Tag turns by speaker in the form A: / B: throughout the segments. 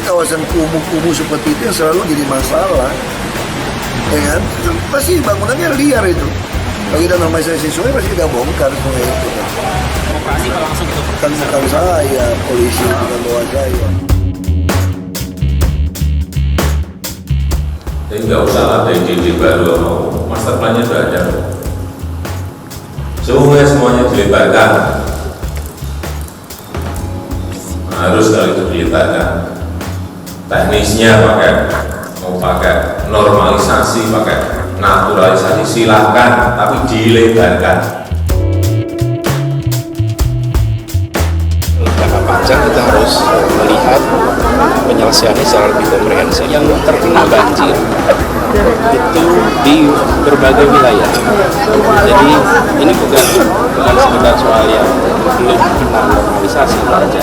A: kawasan kumuh-kumuh seperti itu yang selalu jadi masalah. Ya kan? Pasti bangunannya liar itu. Kalau kita normalisasi sungai pasti kita bongkar sungai itu.
B: Operasi langsung itu?
A: Bukan saya, polisi bukan bawa saya.
C: Jadi nggak usah ada ide baru, master plan-nya sudah ada. Sungai semuanya dilebarkan. Harus kalau itu dilebarkan. Teknisnya mau pakai normalisasi, pakai naturalisasi silahkan, tapi dilebarkan.
D: Jangka panjang kita harus melihat penyelesaiannya secara lebih komprehensif. Yang terkena banjir itu di berbagai wilayah. Jadi ini bukan sekedar soal yang belum kena normalisasi saja.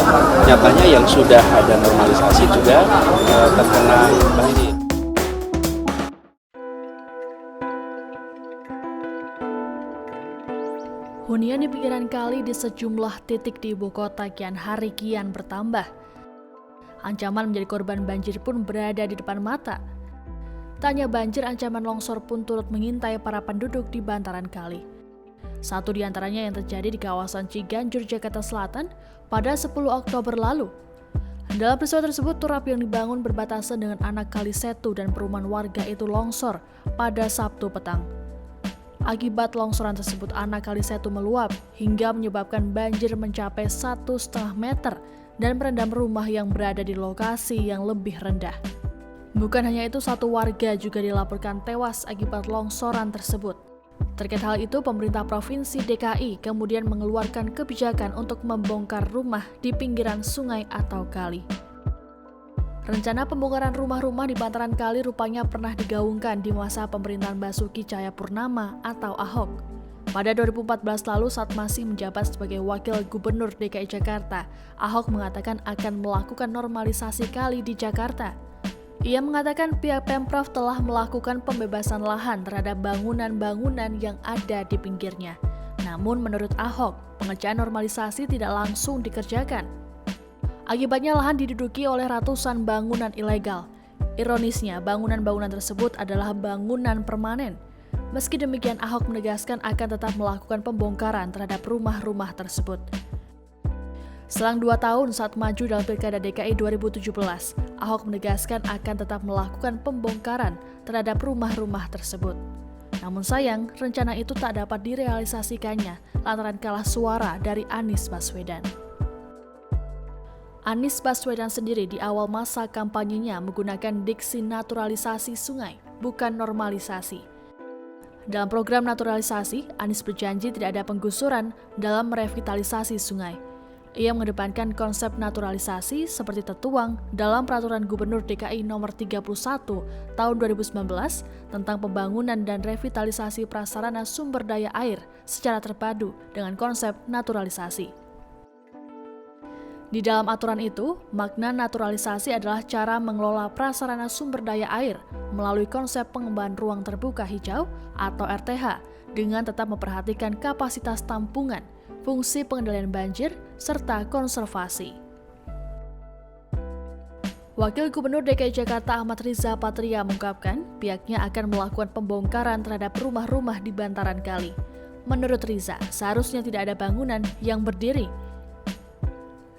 D: Nyatanya yang sudah ada normalisasi juga terkena banjir.
E: Hunian di pinggiran kali di sejumlah titik di ibu kota kian hari kian bertambah. Ancaman menjadi korban banjir pun berada di depan mata. Tak hanya banjir, ancaman longsor pun turut mengintai para penduduk di bantaran kali. Satu di antaranya yang terjadi di kawasan Ciganjur, Jakarta Selatan pada 10 Oktober lalu. Dalam peristiwa tersebut, turap yang dibangun berbatasan dengan anak kali Setu dan perumahan warga itu longsor pada Sabtu petang. Akibat longsoran tersebut, anak kali Setu meluap hingga menyebabkan banjir mencapai 1,5 meter dan merendam rumah yang berada di lokasi yang lebih rendah. Bukan hanya itu, satu warga juga dilaporkan tewas akibat longsoran tersebut. Terkait hal itu, pemerintah Provinsi DKI kemudian mengeluarkan kebijakan untuk membongkar rumah di pinggiran sungai atau kali. Rencana pembongkaran rumah-rumah di bantaran kali rupanya pernah digaungkan di masa pemerintahan Basuki Cahayapurnama atau Ahok. Pada 2014 lalu saat masih menjabat sebagai Wakil Gubernur DKI Jakarta, Ahok mengatakan akan melakukan normalisasi kali di Jakarta. Ia mengatakan pihak Pemprov telah melakukan pembebasan lahan terhadap bangunan-bangunan yang ada di pinggirnya. Namun menurut Ahok, pengerjaan normalisasi tidak langsung dikerjakan. Akibatnya lahan diduduki oleh ratusan bangunan ilegal. Ironisnya, bangunan-bangunan tersebut adalah bangunan permanen. Meski demikian, Ahok menegaskan akan tetap melakukan pembongkaran terhadap rumah-rumah tersebut. Selang 2 tahun saat maju dalam Pilkada DKI 2017, Ahok menegaskan akan tetap melakukan pembongkaran terhadap rumah-rumah tersebut. Namun sayang, rencana itu tak dapat direalisasikannya lantaran kalah suara dari Anies Baswedan. Anies Baswedan sendiri di awal masa kampanyenya menggunakan diksi naturalisasi sungai, bukan normalisasi. Dalam program naturalisasi, Anies berjanji tidak ada penggusuran dalam merevitalisasi sungai. Ia mengedepankan konsep naturalisasi seperti tertuang dalam Peraturan Gubernur DKI Nomor 31 Tahun 2019 tentang pembangunan dan revitalisasi prasarana sumber daya air secara terpadu dengan konsep naturalisasi. Di dalam aturan itu, makna naturalisasi adalah cara mengelola prasarana sumber daya air melalui konsep pengembangan ruang terbuka hijau atau RTH dengan tetap memperhatikan kapasitas tampungan, fungsi pengendalian banjir, serta konservasi. Wakil Gubernur DKI Jakarta Ahmad Riza Patria mengungkapkan pihaknya akan melakukan pembongkaran terhadap rumah-rumah di bantaran kali. Menurut Riza, seharusnya tidak ada bangunan yang berdiri.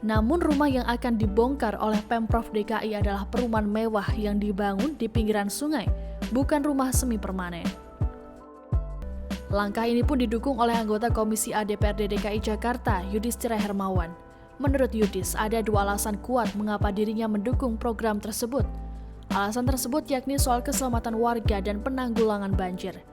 E: Namun rumah yang akan dibongkar oleh Pemprov DKI adalah perumahan mewah yang dibangun di pinggiran sungai, bukan rumah semi permanen. Langkah ini pun didukung oleh anggota Komisi A DPRD DKI Jakarta, Yudhistira Hermawan. Menurut Yudhis, ada 2 alasan kuat mengapa dirinya mendukung program tersebut. Alasan tersebut yakni soal keselamatan warga dan penanggulangan banjir.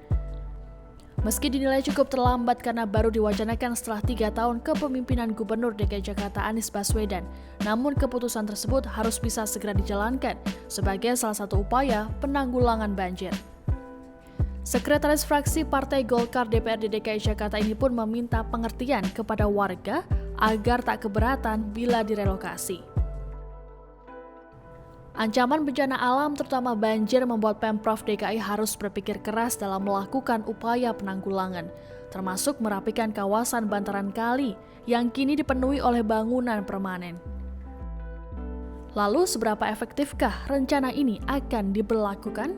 E: Meski dinilai cukup terlambat karena baru diwacanakan setelah 3 tahun kepemimpinan Gubernur DKI Jakarta Anies Baswedan, namun keputusan tersebut harus bisa segera dijalankan sebagai salah satu upaya penanggulangan banjir. Sekretaris Fraksi Partai Golkar DPRD DKI Jakarta ini pun meminta pengertian kepada warga agar tak keberatan bila direlokasi. Ancaman bencana alam terutama banjir membuat Pemprov DKI harus berpikir keras dalam melakukan upaya penanggulangan, termasuk merapikan kawasan bantaran kali yang kini dipenuhi oleh bangunan permanen. Lalu seberapa efektifkah rencana ini akan diberlakukan?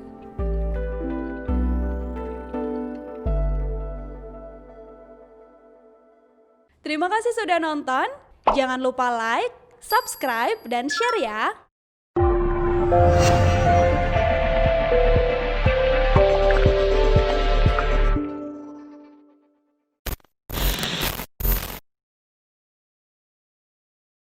F: Terima kasih sudah nonton. Jangan lupa like, subscribe, dan share ya.